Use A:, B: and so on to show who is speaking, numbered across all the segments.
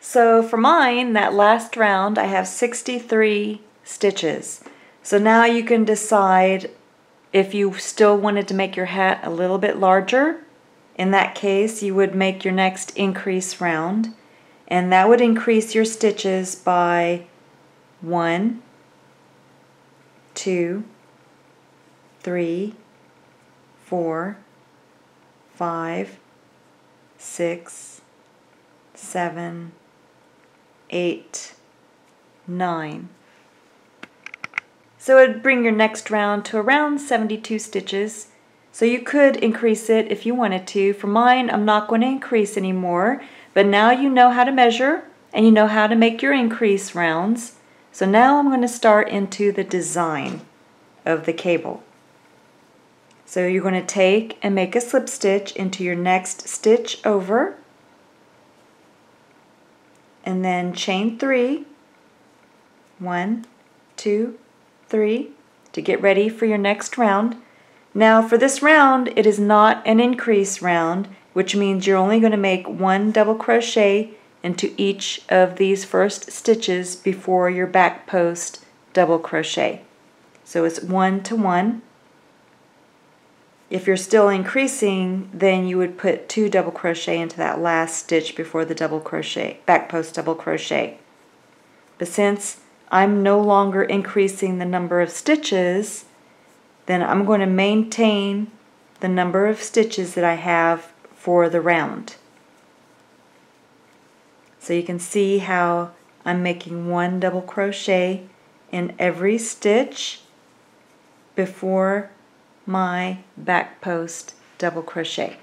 A: So for mine, that last round, I have 63 stitches. So now you can decide if you still wanted to make your hat a little bit larger. In that case, you would make your next increase round, and that would increase your stitches by 1, 2, 3, 4, 5, 6, 7, 8, 9. So it would bring your next round to around 72 stitches. So you could increase it if you wanted to. For mine, I'm not going to increase anymore, but now you know how to measure and you know how to make your increase rounds. So now I'm going to start into the design of the cable. So you're going to take and make a slip stitch into your next stitch over, and then chain 3, 1, 2, 3, to get ready for your next round. Now for this round, it is not an increase round, which means you're only going to make 1 double crochet into each of these first stitches before your back post double crochet. So it's 1 to 1. If you're still increasing, then you would put 2 double crochet into that last stitch before the double crochet, back post double crochet. But since I'm no longer increasing the number of stitches, then I'm going to maintain the number of stitches that I have for the round. So you can see how I'm making 1 double crochet in every stitch before my back post double crochet.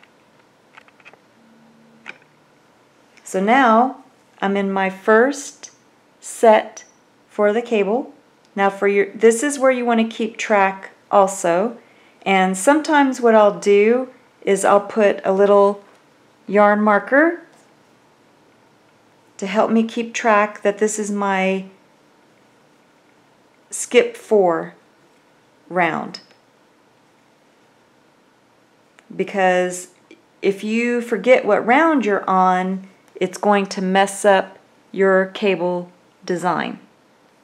A: So now I'm in my first set for the cable. Now this is where you want to keep track also, and sometimes what I'll do is I'll put a little yarn marker to help me keep track that this is my skip 4 round. Because if you forget what round you're on, it's going to mess up your cable design.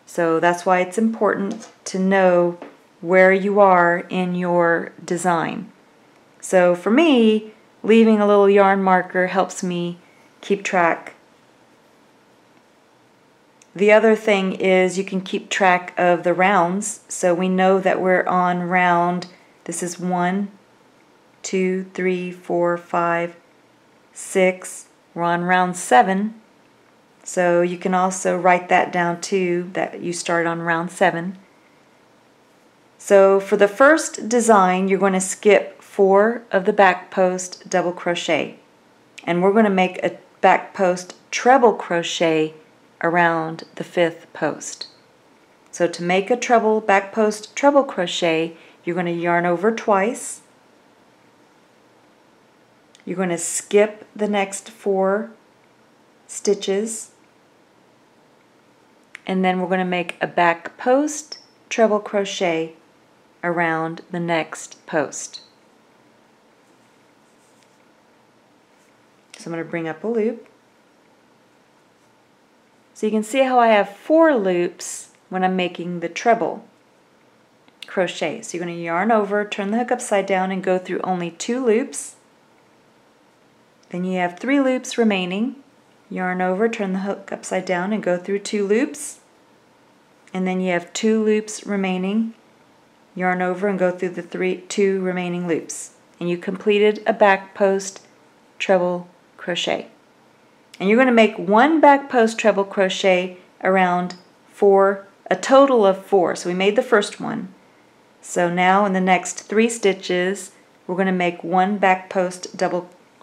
A: So that's why it's important to know where you are in your design. So for me, leaving a little yarn marker helps me keep track. The other thing is you can keep track of the rounds, so we know that we're on round, this is 1, 2, 3, 4, 5, 6, we're on round 7. So you can also write that down too, that you start on round 7. So for the first design, you're going to skip 4 of the back post double crochet, and we're going to make a back post treble crochet around the 5th post. So to make a back post treble crochet, you're going to yarn over twice. You're going to skip the next 4 stitches, and then we're going to make a back post treble crochet around the next post. So I'm going to bring up a loop. So you can see how I have 4 loops when I'm making the treble crochet. So you're going to yarn over, turn the hook upside down, and go through only 2 loops. Then you have 3 loops remaining. Yarn over, turn the hook upside down, and go through 2 loops. And then you have 2 loops remaining. Yarn over and go through the 2 remaining loops. And you completed a back post treble crochet. And you're going to make 1 back post treble crochet around a total of 4. So we made the first one. So now in the next 3 stitches, we're going to make 1 back post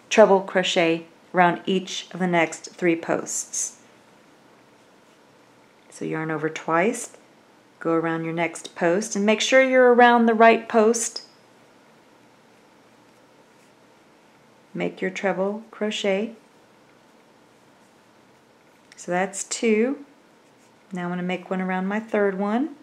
A: treble crochet around each of the next 3 posts. So yarn over twice, go around your next post, and make sure you're around the right post. Make your treble crochet. So that's 2. Now I'm going to make one around my 3rd one.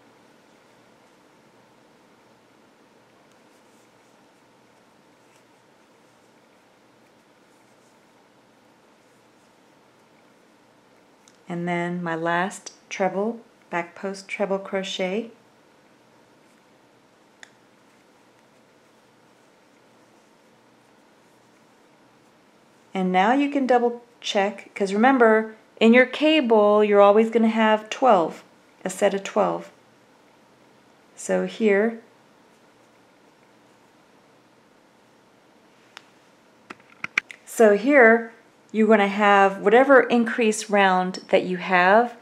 A: and then my last treble, back post treble crochet. And now you can double check, because remember, in your cable you're always going to have 12, a set of 12. So here, you're going to have whatever increase round that you have.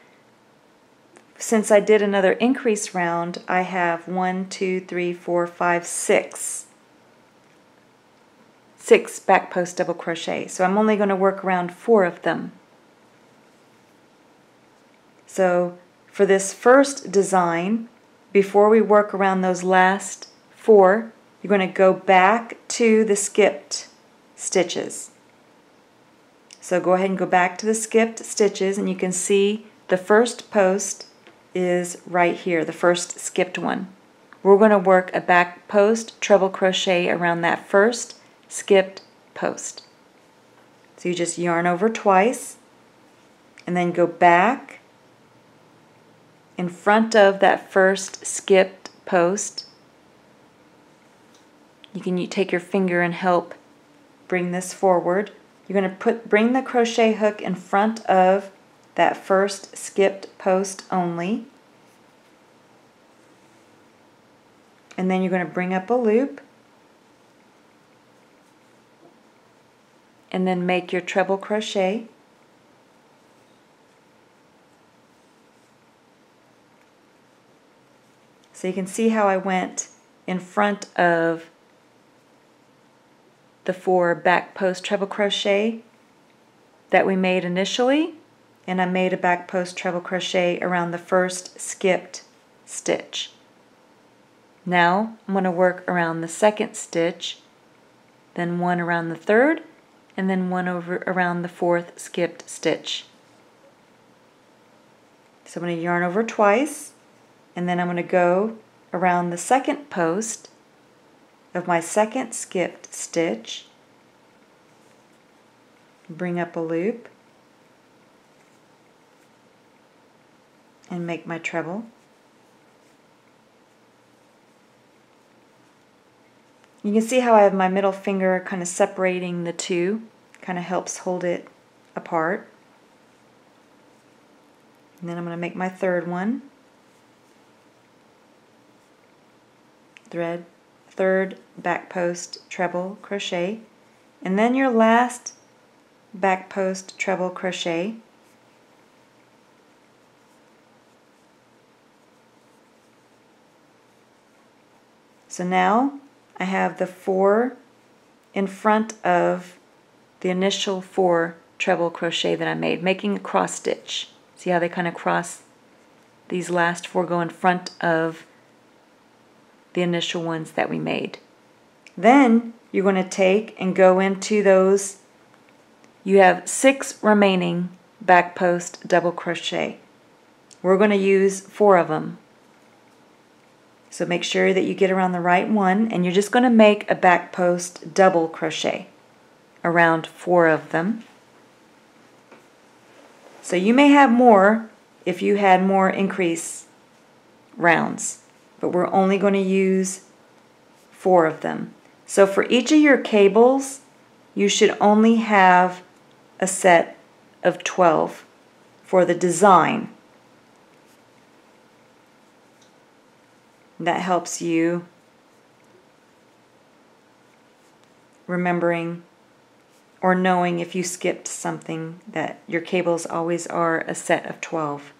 A: Since I did another increase round, I have 1, 2, 3, 4, 5, 6. 6 back post double crochet. So I'm only going to work around 4 of them. So for this first design, before we work around those last 4, you're going to go back to the skipped stitches. So go ahead and go back to the skipped stitches, and you can see the first post is right here, the first skipped one. We're going to work a back post treble crochet around that first skipped post. So you just yarn over twice and then go back in front of that first skipped post. You take your finger and help bring this forward. You're going to bring the crochet hook in front of that first skipped post only, and then you're going to bring up a loop and then make your treble crochet. So you can see how I went in front of the 4 back post treble crochet that we made initially, and I made a back post treble crochet around the first skipped stitch. Now I'm going to work around the second stitch, then one around the third, and then one around the fourth skipped stitch. So I'm going to yarn over twice, and then I'm going to go around the second post of my second skipped stitch, bring up a loop, and make my treble. You can see how I have my middle finger kind of separating the two, kind of helps hold it apart. And then I'm going to make my third one. Thread, third back post treble crochet, and then your last back post treble crochet. So now I have the 4 in front of the initial 4 treble crochet that I made, making a cross stitch. See how they kind of cross? These last 4 go in front of the initial ones that we made. Then you're going to take and go into those. You have 6 remaining back post double crochet. We're going to use 4 of them. So make sure that you get around the right one, and you're just going to make a back post double crochet around 4 of them. So you may have more if you had more increase rounds, but we're only going to use 4 of them. So for each of your cables, you should only have a set of 12 for the design. That helps you remembering or knowing if you skipped something that your cables always are a set of 12.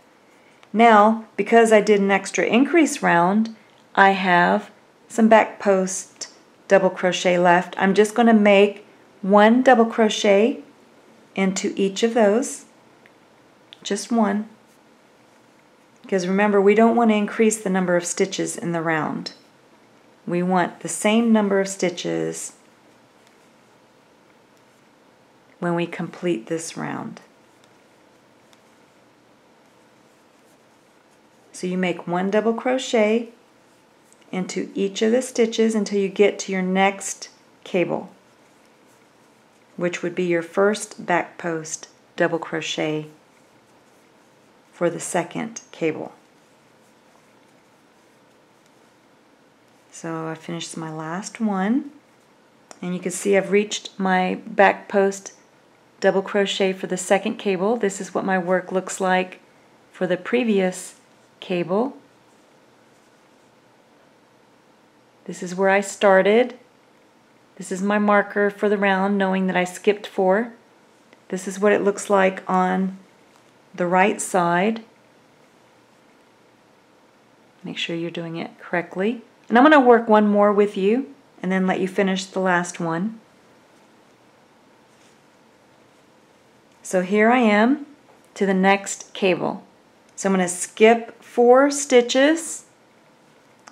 A: Now, because I did an extra increase round, I have some back post double crochet left. I'm just going to make 1 double crochet into each of those, just 1. Because remember, we don't want to increase the number of stitches in the round. We want the same number of stitches when we complete this round. So you make 1 double crochet into each of the stitches until you get to your next cable, which would be your first back post double crochet for the second cable. So I finished my last one, and you can see I've reached my back post double crochet for the second cable. This is what my work looks like for the previous cable. This is where I started. This is my marker for the round, knowing that I skipped 4. This is what it looks like on the right side. Make sure you're doing it correctly. And I'm going to work one more with you and then let you finish the last one. So here I am to the next cable. So I'm going to skip 4 stitches,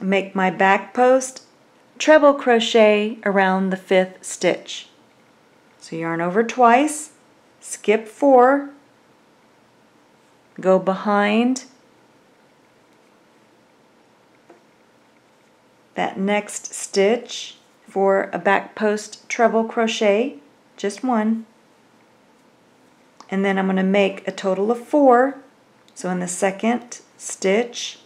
A: make my back post treble crochet around the 5th stitch. So yarn over twice, skip 4, go behind that next stitch for a back post treble crochet, just 1, and then I'm going to make a total of 4. So in the second stitch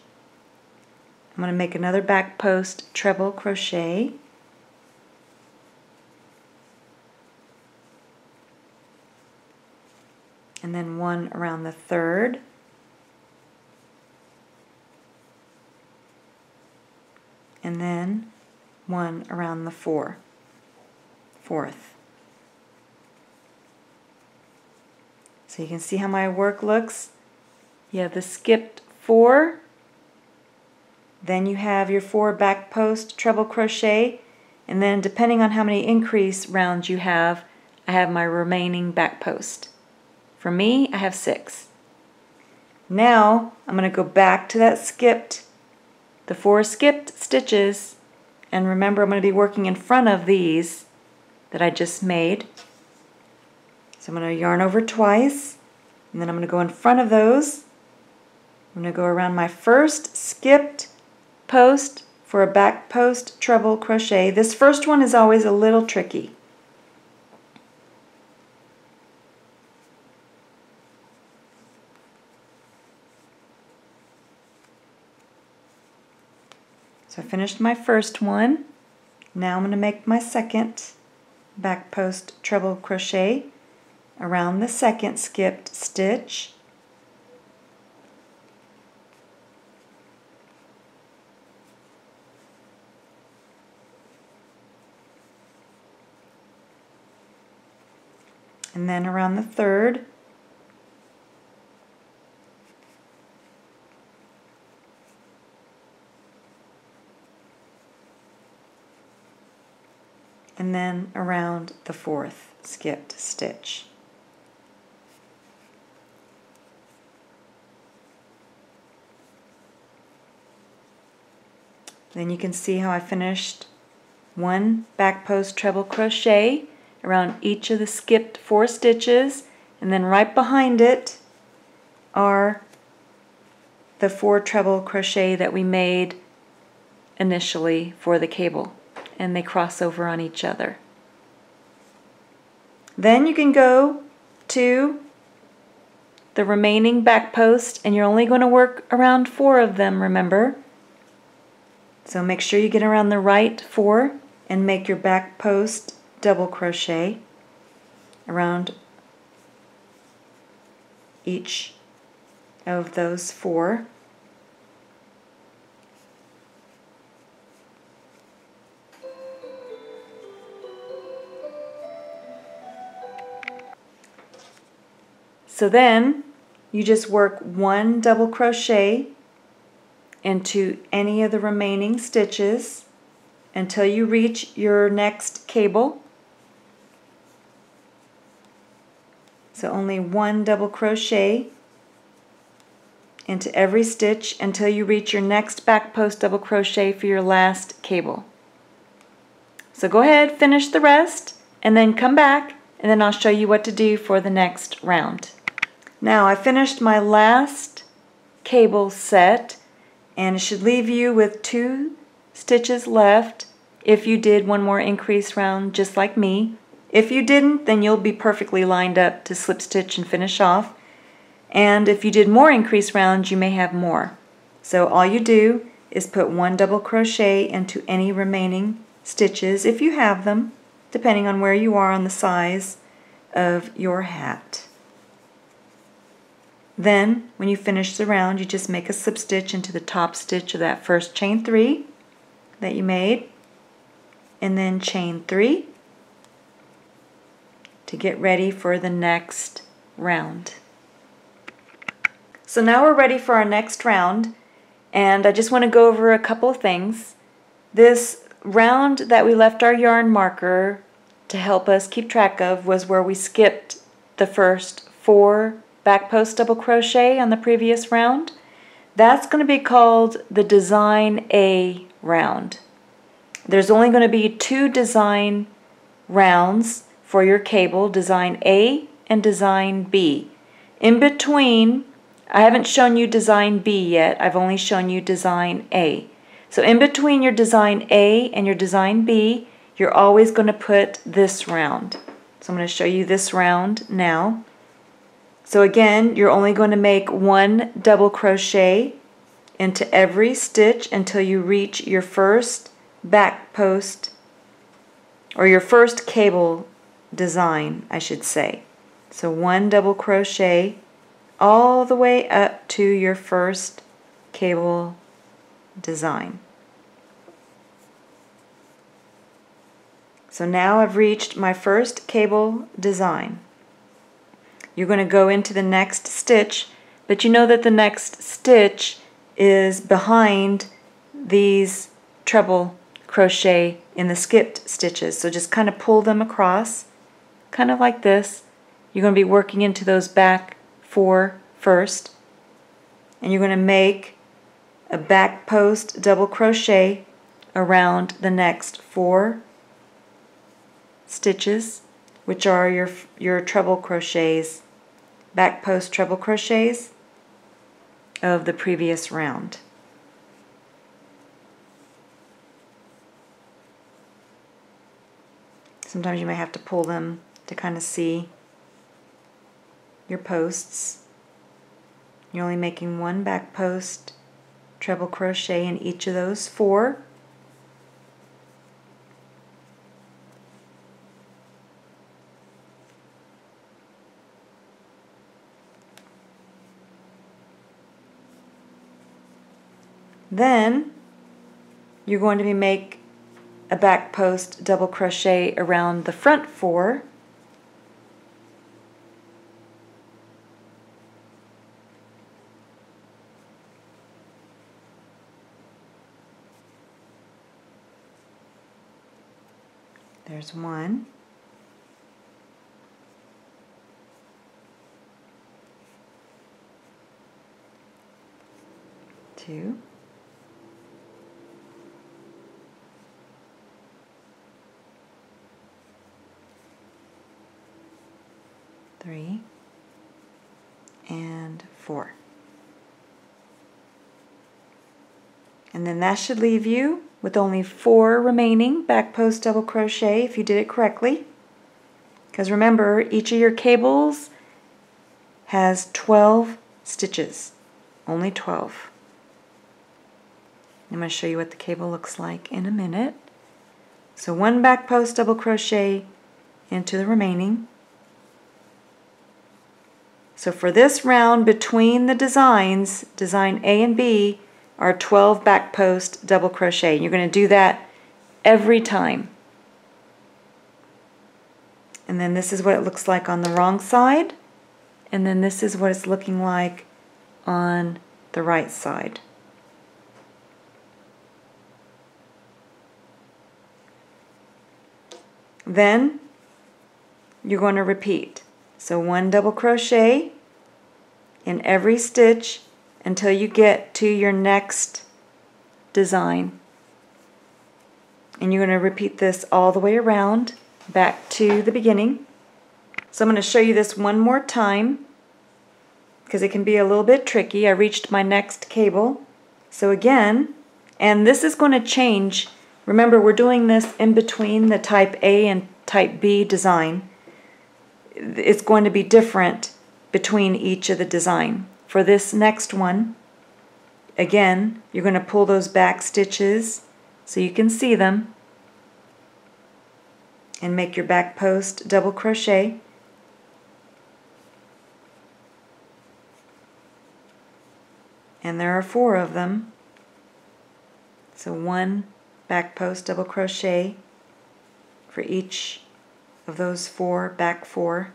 A: I'm going to make another back post treble crochet, and then 1 around the 3rd, and then 1 around the 4th. So you can see how my work looks. You have the skipped 4, then you have your 4 back post treble crochet, and then depending on how many increase rounds you have, I have my remaining back post. For me, I have 6. Now I'm going to go back to the 4 skipped stitches, and remember I'm going to be working in front of these that I just made. So I'm going to yarn over twice, and then I'm going to go in front of those. I'm going to go around my first skipped post for a back post treble crochet. This first one is always a little tricky. So I finished my first one. Now I'm going to make my second back post treble crochet around the second skipped stitch. And then around the 3rd. And then around the 4th skipped stitch. Then you can see how I finished 1 back post treble crochet around each of the skipped 4 stitches, and then right behind it are the 4 treble crochet that we made initially for the cable, and they cross over on each other. Then you can go to the remaining back post, and you're only going to work around 4 of them, remember. So make sure you get around the right 4 and make your back post double crochet around each of those 4. So then you just work 1 double crochet into any of the remaining stitches until you reach your next cable. So only 1 double crochet into every stitch until you reach your next back post double crochet for your last cable. So go ahead, finish the rest, and then come back, and then I'll show you what to do for the next round. Now I finished my last cable set, and it should leave you with 2 stitches left if you did 1 more increase round just like me. If you didn't, then you'll be perfectly lined up to slip stitch and finish off. And if you did more increased rounds, you may have more. So all you do is put 1 double crochet into any remaining stitches, if you have them, depending on where you are on the size of your hat. Then, when you finish the round, you just make a slip stitch into the top stitch of that first chain 3 that you made, and then chain 3 to get ready for the next round. So now we're ready for our next round, and I just want to go over a couple of things. This round that we left our yarn marker to help us keep track of was where we skipped the first 4 back post double crochet on the previous round. That's going to be called the Design A round. There's only going to be 2 design rounds for your cable, Design A and Design B. In between, I haven't shown you Design B yet, I've only shown you Design A. So in between your Design A and your Design B, you're always going to put this round. So I'm going to show you this round now. So again, you're only going to make 1 double crochet into every stitch until you reach your first back post, or your first cable design, I should say. So 1 double crochet all the way up to your first cable design. So now I've reached my first cable design. You're going to go into the next stitch, but you know that the next stitch is behind these treble crochet in the skipped stitches. So just kind of pull them across, kind of like this. You're going to be working into those back 4 first, and you're going to make a back post double crochet around the next 4 stitches, which are your treble crochets, back post treble crochets of the previous round. Sometimes you may have to pull them to kind of see your posts. You're only making 1 back post treble crochet in each of those 4. Then you're going to make a back post double crochet around the front 4. There's 1. 2. 3 and 4. And then that should leave you with only 4 remaining back post double crochet if you did it correctly. Because remember, each of your cables has 12 stitches, only 12. I'm going to show you what the cable looks like in a minute. So 1 back post double crochet into the remaining. So for this round between the designs, design A and B, are 12 back post double crochet. You're going to do that every time. And then this is what it looks like on the wrong side, and then this is what it's looking like on the right side. Then you're going to repeat. So 1 double crochet in every stitch until you get to your next design. And you're going to repeat this all the way around back to the beginning. So I'm going to show you this one more time because it can be a little bit tricky. I reached my next cable. So again, and this is going to change. Remember, we're doing this in between the type A and type B design. It's going to be different between each of the design. For this next one, again, you're going to pull those back stitches so you can see them and make your back post double crochet. And there are 4 of them. So 1 back post double crochet for each of those 4 back 4.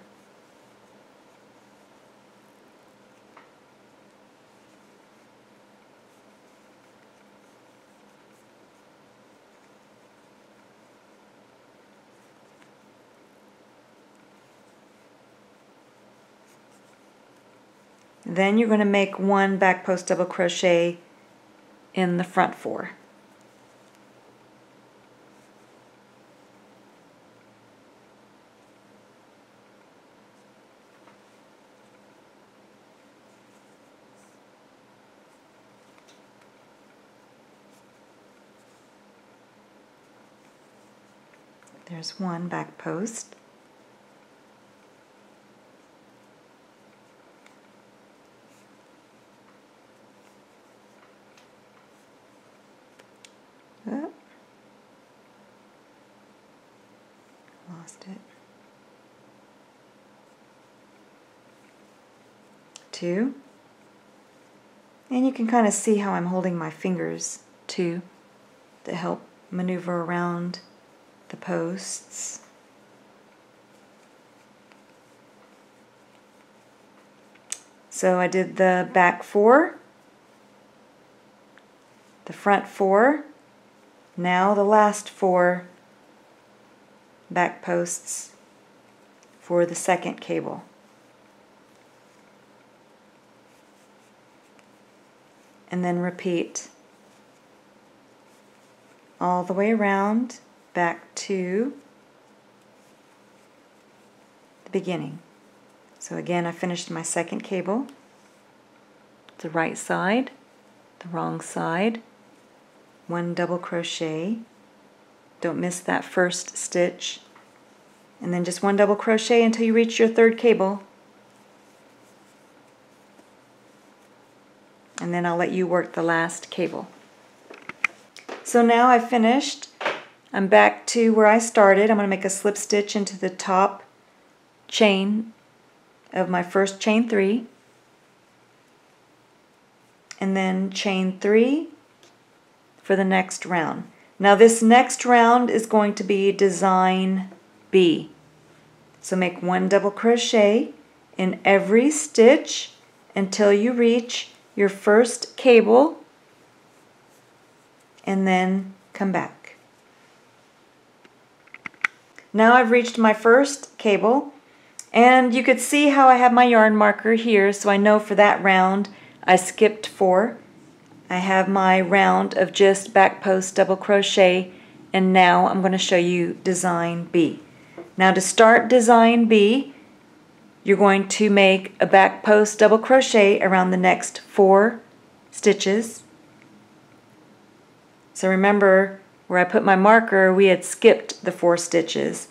A: Then you're going to make 1 back post double crochet in the front 4. There's 1 back post. Oh. Lost it. 2. And you can kind of see how I'm holding my fingers too to help maneuver around the posts. So I did the back 4, the front 4, now the last 4 back posts for the second cable. And then repeat all the way around back to the beginning. So again, I finished my second cable, the right side, the wrong side, 1 double crochet, don't miss that first stitch, and then just 1 double crochet until you reach your 3rd cable, and then I'll let you work the last cable. So now I've finished. I'm back to where I started. I'm going to make a slip stitch into the top chain of my first chain 3, and then chain 3 for the next round. Now this next round is going to be design B. So make 1 double crochet in every stitch until you reach your first cable, and then come back. Now I've reached my first cable, and you could see how I have my yarn marker here, so I know for that round I skipped 4. I have my round of just back post double crochet, and now I'm going to show you design B. Now to start design B, you're going to make a back post double crochet around the next 4 stitches. So remember, where I put my marker, we had skipped the 4 stitches.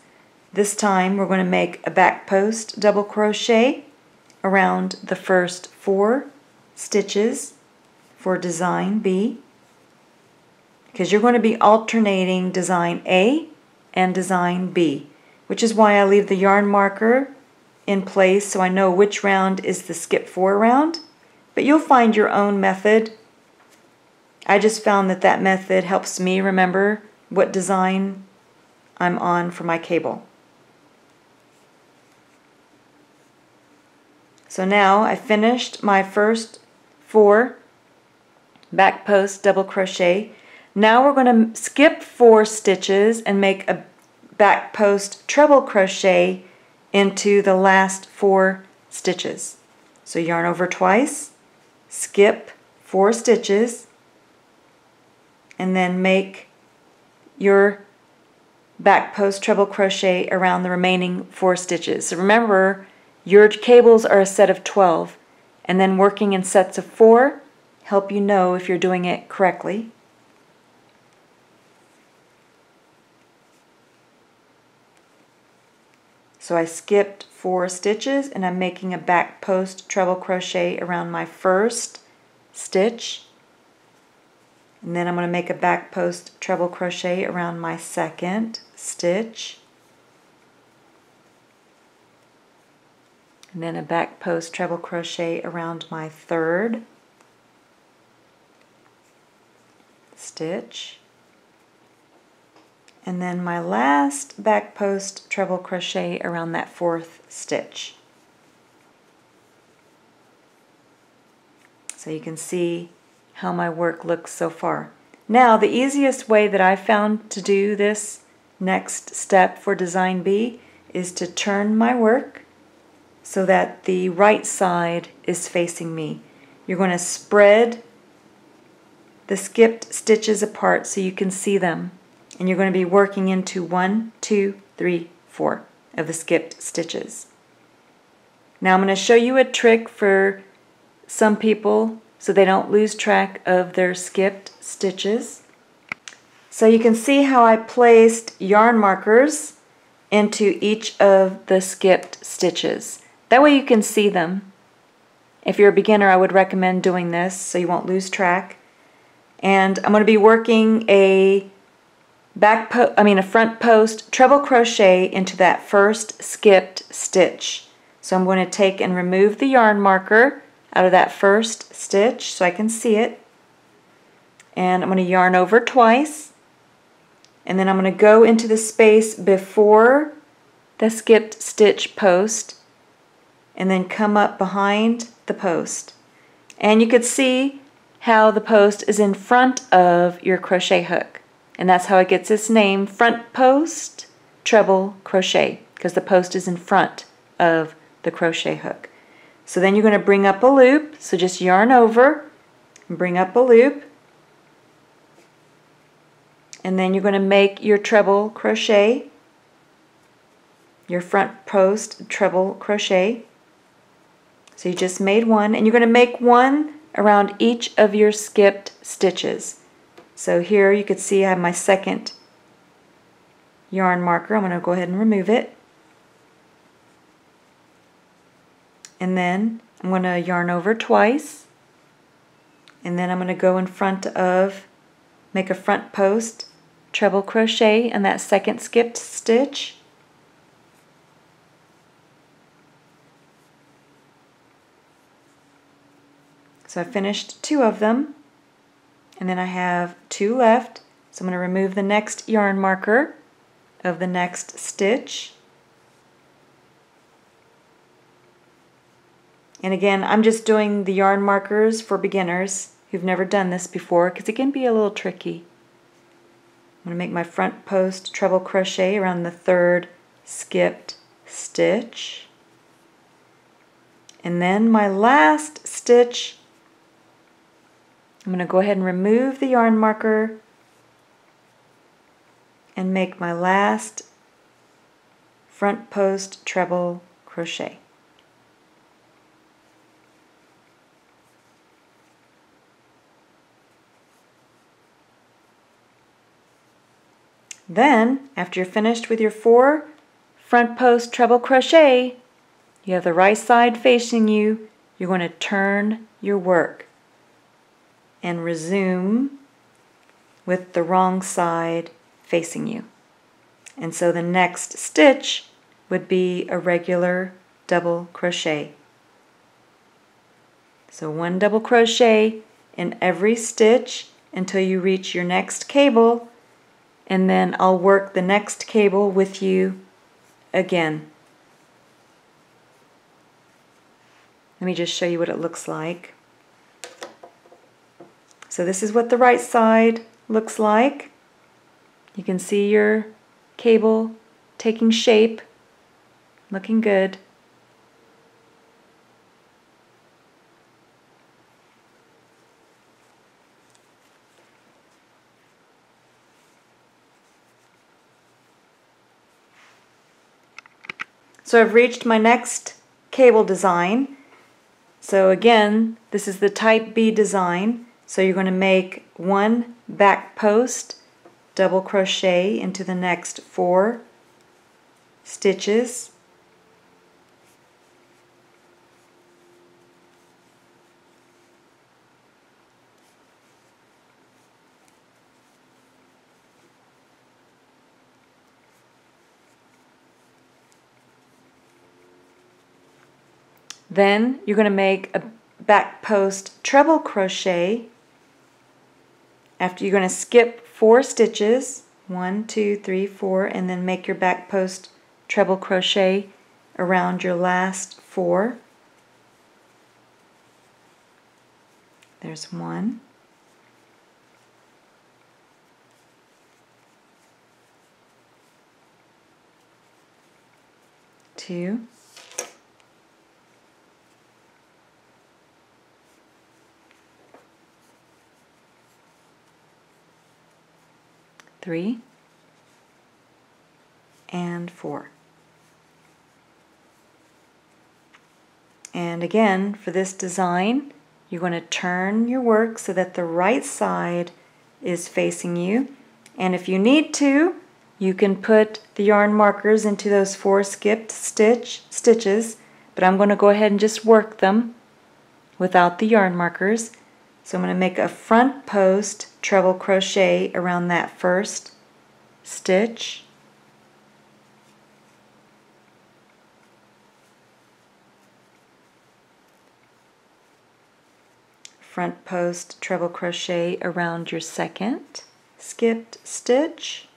A: This time we're going to make a back post double crochet around the first 4 stitches for design B, because you're going to be alternating design A and design B, which is why I leave the yarn marker in place so I know which round is the skip 4 round, but you'll find your own method. I just found that that method helps me remember what design I'm on for my cable. So now I finished my first 4 back post double crochet. Now we're going to skip 4 stitches and make a back post treble crochet into the last 4 stitches. So yarn over twice, skip 4 stitches, and then make your back post treble crochet around the remaining 4 stitches. So remember, your cables are a set of 12, and then working in sets of 4 help you know if you're doing it correctly. So I skipped 4 stitches and I'm making a back post treble crochet around my first stitch. And then I'm going to make a back post treble crochet around my second stitch. And then a back post treble crochet around my third stitch. And then my last back post treble crochet around that fourth stitch. So you can see how my work looks so far. Now the easiest way that I found to do this next step for design B is to turn my work so that the right side is facing me. You're going to spread the skipped stitches apart so you can see them. And you're going to be working into 1, 2, 3, 4 of the skipped stitches. Now I'm going to show you a trick for some people so they don't lose track of their skipped stitches. So you can see how I placed yarn markers into each of the skipped stitches. That way you can see them. If you're a beginner, I would recommend doing this so you won't lose track. And I'm going to be working a front post treble crochet into that first skipped stitch. So I'm going to take and remove the yarn marker out of that first stitch so I can see it. And I'm going to yarn over twice. And then I'm going to go into the space before the skipped stitch post and then come up behind the post. And you could see how the post is in front of your crochet hook. And that's how it gets its name, front post treble crochet, because the post is in front of the crochet hook. So then you're going to bring up a loop, so just yarn over and bring up a loop. And then you're going to make your treble crochet, your front post treble crochet. So you just made one, and you're going to make one around each of your skipped stitches. So here you could see I have my second yarn marker. I'm going to go ahead and remove it. And then I'm going to yarn over twice. And then I'm going to go in front of, make a front post treble crochet in that second skipped stitch. So I finished 2 of them, and then I have 2 left. So I'm going to remove the next yarn marker of the next stitch. And again, I'm just doing the yarn markers for beginners who've never done this before because it can be a little tricky. I'm going to make my front post treble crochet around the third skipped stitch. And then my last stitch, I'm going to go ahead and remove the yarn marker and make my last front post treble crochet. Then, after you're finished with your 4 front post treble crochet, you have the right side facing you, you're going to turn your work and resume with the wrong side facing you. And so the next stitch would be a regular double crochet. So 1 double crochet in every stitch until you reach your next cable, and then I'll work the next cable with you again. Let me just show you what it looks like. So this is what the right side looks like. You can see your cable taking shape, looking good. So I've reached my next cable design. So again, this is the type B design. So you're going to make 1 back post double crochet into the next 4 stitches Then you're going to make a back post treble crochet. After you're going to skip 4 stitches, 1, 2, 3, 4, and then make your back post treble crochet around your last 4. There's 1. 2. 3. And 4. And again, for this design, you're going to turn your work so that the right side is facing you. And if you need to, you can put the yarn markers into those 4 skipped stitches, but I'm going to go ahead and just work them without the yarn markers. So I'm going to make a front post treble crochet around that first stitch. Front post treble crochet around your second skipped stitch.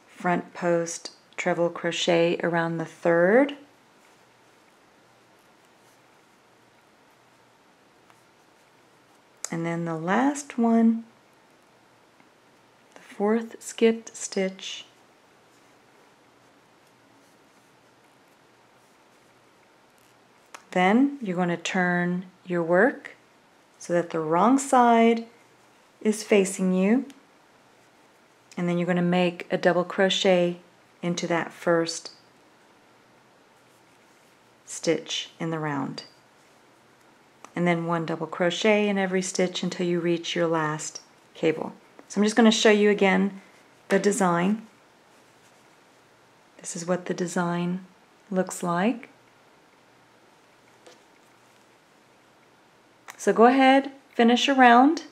A: Front post treble crochet around the third. And then the last one, the 4th skipped stitch. Then you're going to turn your work so that the wrong side is facing you. And then you're going to make a double crochet into that first stitch in the round. And then 1 double crochet in every stitch until you reach your last cable. So I'm just going to show you again the design. This is what the design looks like. So go ahead, finish a round.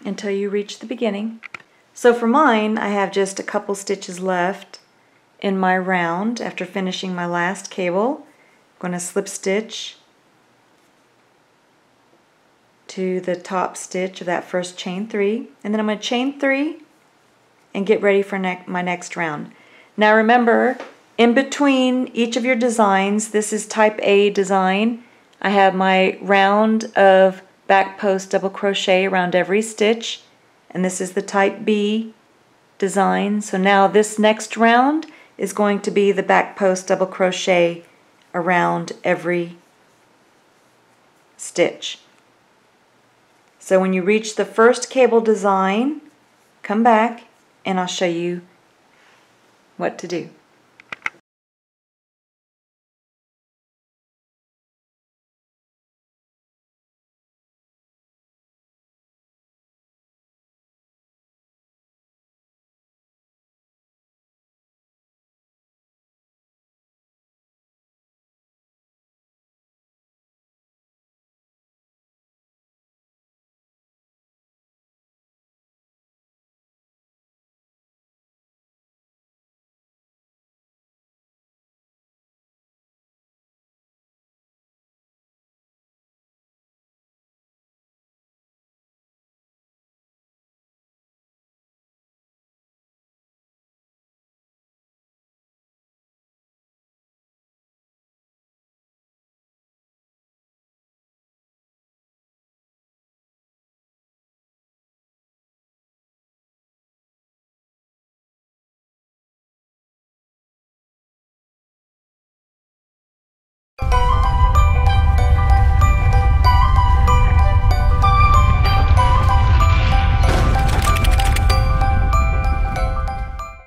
A: Until you reach the beginning. So for mine, I have just a couple stitches left in my round after finishing my last cable. I'm going to slip stitch to the top stitch of that first chain 3, and then I'm going to chain 3 and get ready for my next round. Now remember, in between each of your designs, this is type A design, I have my round of back post double crochet around every stitch, and this is the type B design. So now this next round is going to be the back post double crochet around every stitch. So when you reach the first cable design, come back and I'll show you what to do.